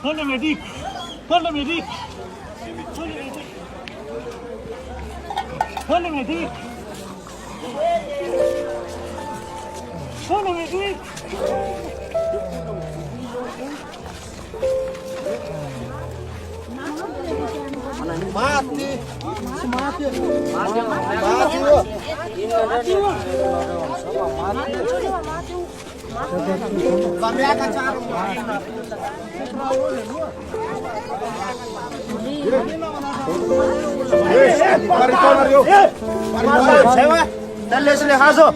Până medic! Până medic! Până medic! Până medic! Mati! Mati! Kami akan cari. Sewa, dalle sini hazo.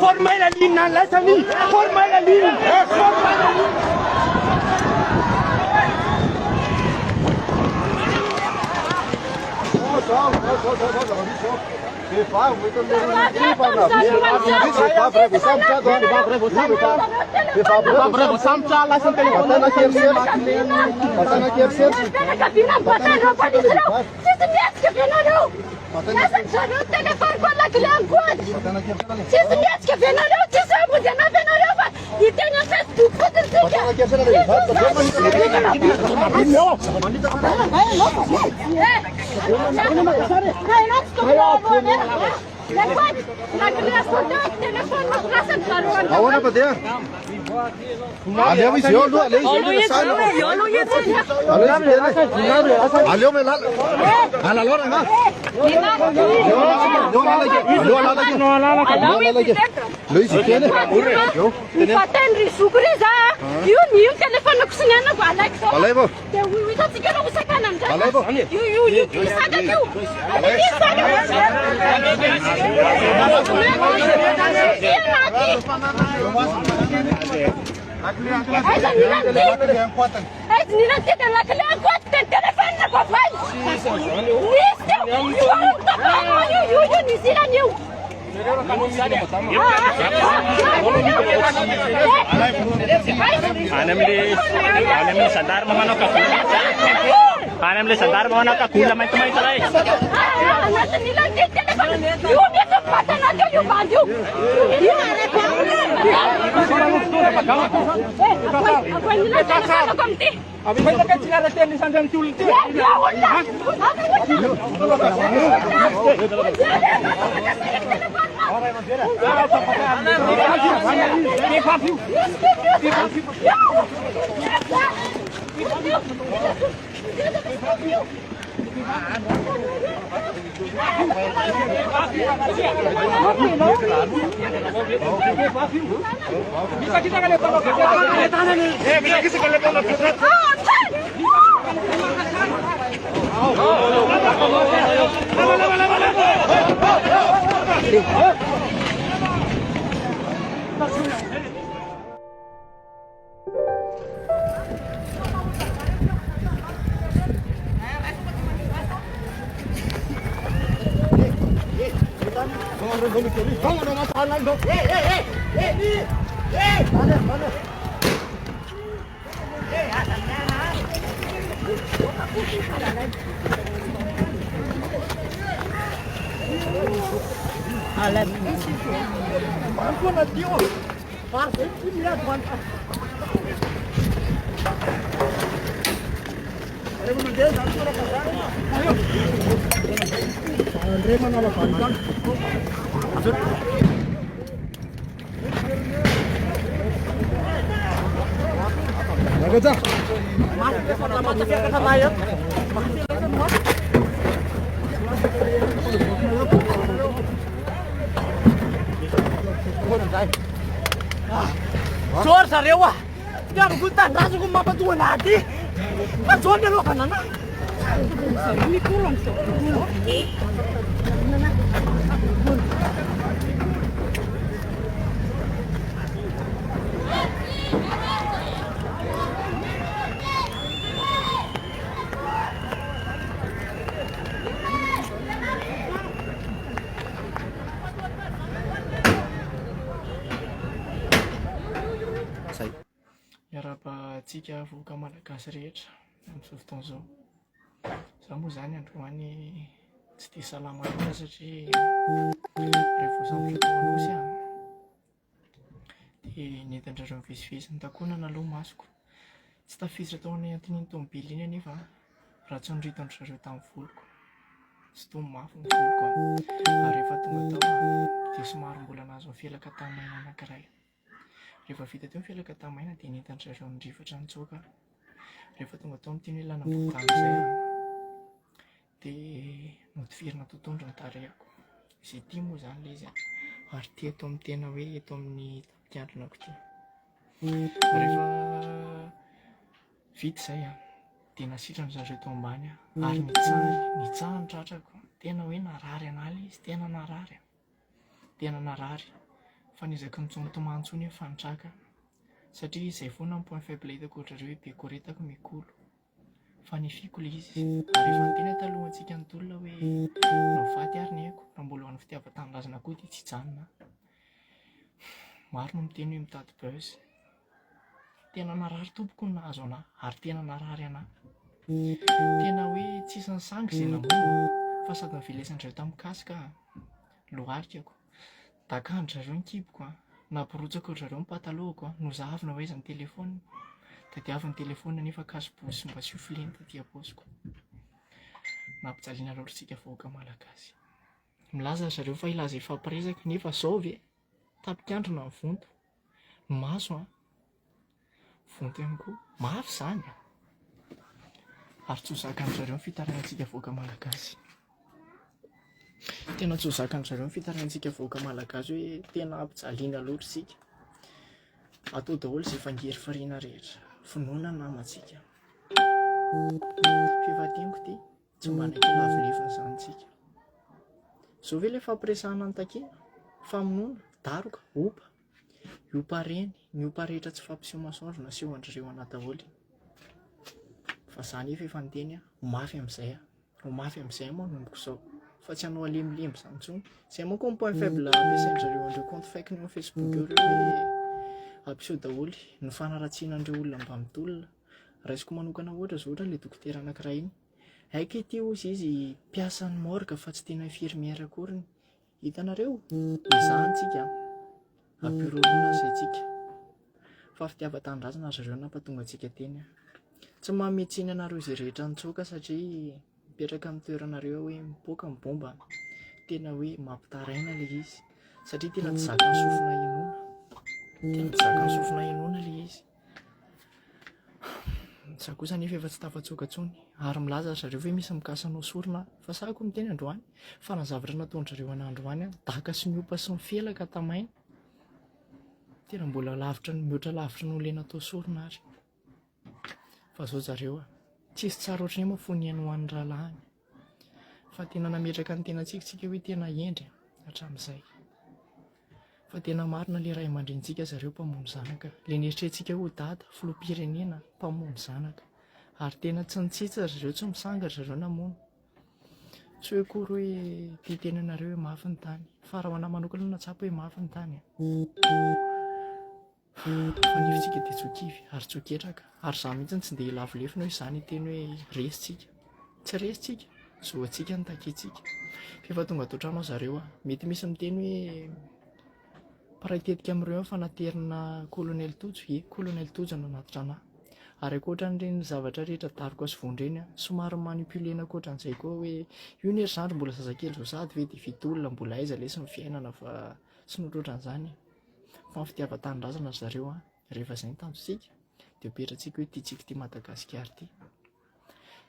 Formai la linea, lasciami! Formai la linea! Formai la linea! Ahora patea. Alió visión, lu, alió alió me la. A la lora más. Lu si tiene. Yo. Patenri sugriza. You telephone kusina go Alexa. Alaibo. We don't get over second. Alaibo. You said you. Anam le sandar mana ka kula mai tumai tarai. Abi mai tak cina rete ni sandang cul. Bisa kita kali tolong bisa kita kali tolong Alay. Marfoana dio. Marfo milad wan. Ayo mandir satu orang pasar. Ayo. Andre mana lah panjang. Masuk. Bagus ah. Mas, selamat siang ke sana ya. Chor sareu ah. Dia gutan rasu ko mapatuan natin. Patuan na lo kanana. Ini pulang so. Miarabantsika voaka malagasy rehetra amin'izao fotoana izao. Izaho moa izany androany tsy dia salama loatra satria rehefa samy fotoanosy aho dia nentin-drareo mivezivezy nitakonana aloha masoko. Tsy tafiditra tao anatin'iny tômôbily iny anefa raha tsy noriton-drareo tamin'ny voloko. Tsy toa mafy ny voloko ary rehefa tonga tao dia somary mbola nahazo ny felaka tamaina anankiray. Rehefa vita teo ny felaka tamaina dia nentin-drareo nirifatra nitsoaka. Rehefa tonga tao amin'ity hoe lana botany izay dia notifirina totoandro ny tarehako. Izy ity moa izany ilay izy ary ity eto amin'ny tena hoe eto amin'ny tampikandronako ity. Rehefa vita izay dia nasitrany zareo tao ambany ary nitsaha ny tratrako. Tena hoe narary an'ala izy, tena narary. Tena narary. Fa niezaka nitsontomany fa nitraka satria izay foana ny point faible hitako ohatrareo hoe be koretako mikolo fa nifiko ilay izy. Ary efa niteny talohantsika nytolona hoe novady ary ny haiko raha mbola ho an'ny fitiavan-tanindrazana koa dia tsy hijanona. Maro no miteny hoe mitady buzz. Tena narary tompoko ny nahazo anahy ary tena narary anahy. Tena hoe tsisy ny sangy izay namono fa sady nivelesandreo tamin'ny kasika loharikako. Dakandrareo ny kiboko namporotsako zareo ny patalohako nozavina hoe iza ny telefona. Tadiavy ny telefona nefa kasibosy mba sy hofileny taty am-paosiko. Nampijaliana loatra isika vahoaka malagasy. Milaza zareo fa ilaza ifampiresaka nefa zao ve tampikandrona ny vonto. Maso vonto ihany koa. Mafy izany ary tsy ho zakan'zareo ny fitaraintsika vahoaka malagasy. Tena tsy ho zakan'zareo ny fitaraintsika vahoaka malagasy hoe tena ampijaliana loatra isika. Atao daholo izay fangery fariana rehetra. Finoana ny namantsika. Fifateniko ity tsy mbanaiky lavolevina izany tsika. Izao ve ilay fampiresahana ny takena, famonoana, daroka, opa. Io pareny, ny opa rehetra tsy fampiseho masoandro na seho andrereo daholo. Fa izany efa efa niteny ho mafy amin'izay. Ho mafy amin'izay moa nomboko izao. Fa tsy hanao alemilemy izany intsony. Izay moa koa ny point faible ampiasain'zareo andreo compte fake ny Facebook eo hoe ampiseho daholo ny fanaratsian'andreo olona mba mitolona. Raisiko manokana ohatra zao ohatra ilay dokotera anankiray iny. Haika ity ozy izy mpiasan'ny morgue fa tsy tena infirmière akory. Hitanareo? Izantsika ampirorona izay tsika. Fa fitiavan-tanindrazana zareo nampatonga antsika teny. Tsy mametsiny anareo izay rehetra nitsoaka satria mipetraka amin'ny toeranareo hoe mipoaka ny bomba. Tena hoe mampitaraina ilay izy satria tena tsy zakan'ny sofina inoana. Tena tsy zakan'ny sofina inoana ilay izy. Za kosa nefa efa tsy tafatsoaka intsony ary milaza zareo hoe misy mikasanao sorona fa sahako miteny androany fa na zavatra nataon'zareo an'androany daka sy miopa sy mifelaka tamaina. Tena mbola lavitra mihoatra lavitra noho ilay natao sorona ary. Fa zao zareo tsisy tsara ohatrany moa fony any ho an'ny rahalahy. Fa tena nametraka ny tena tsika hoe tena endry hatramin'izay. Fa tena marina ilay ray aman-drentsika zareo mpamono zanaka. Ilay nieritreretintsika ho dada filoham-pirenena mpamono zanaka. Ary tena tsy nitsitsa zareo, tsy misanga zareo namono. Tsy hoe akory hoe tia tenanareo hoe mafy ny tany. Fa raha ho anahy manokana natsapa hoe mafy ny tany. Fa nifitsika dia tsokivy ary tsoketraka. Ary za mihitsy tsy dia lavolefina hoe izany teny hoe resitsika. Tsy resitsika, zoantsika ny takentsika. Fefa tonga ato trano zareo mety misy miteny hoe paritetika amin'ireo fanaterina kolonely Tojo. Kolonely Tojo no anaty trano ary akoatran'ireny zavatra rehetra daroko sy vondreny somary manipulena akoatran'izay koa hoe io ny ery zandry mbola zazakely zao sady ve dia vita olona mbola aiza lesy ny fiainana fa sy notrotran'izany fa ny fitiavan-tanindrazana zareo rehefa izay ny tanjonsika dia petratsika hoe tiatsika ty Madagasikara ty.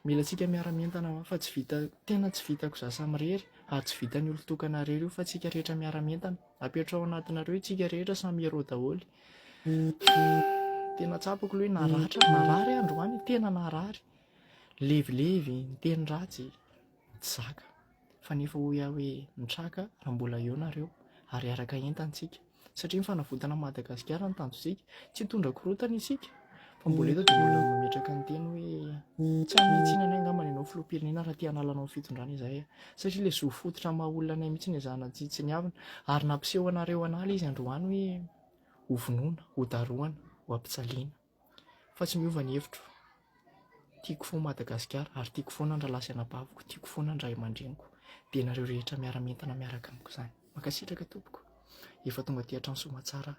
Mila tsika miara-mientana fa tsy vita, tena tsy vitako zasa mirery ary tsy vita ny olon-tokana rery io fa tsika rehetra miara-mientana apetra ao anatinareo tsika rehetra samy ero daholo. Tena tsapako loha naratra narary androany, tena narary levilevy ny teny ratsy tsy zaka fa nefa ho iaho hoe nitraka raha mbola eo nareo ary araka entantsika satria ny fanavotana Madagasikara ny tanjonsika tsy hitondra korotana isika fa mbola eto dia mbola mametraka ny teny hoe tsy amihitsina angambany ianao filoham-pirenena raha tia hanalana ny fitondrana izay satria ilay zo fototra maha-olona anay mihitsy ny zana tsy niavina ary nampiseho anareo anala izy androany hoe ho vonoina, ho daroana, ho ampitsaliana fa tsy miova ny hevitro. Tiako foana Madagasikara ary tiako foana andralasy anabaviko, tiako foana andray aman-dreniko dia nareo rehetra miara-mentana miaraka amiko izany. Mankasitraka tompoko efa tonga aty hatrano Soamantsara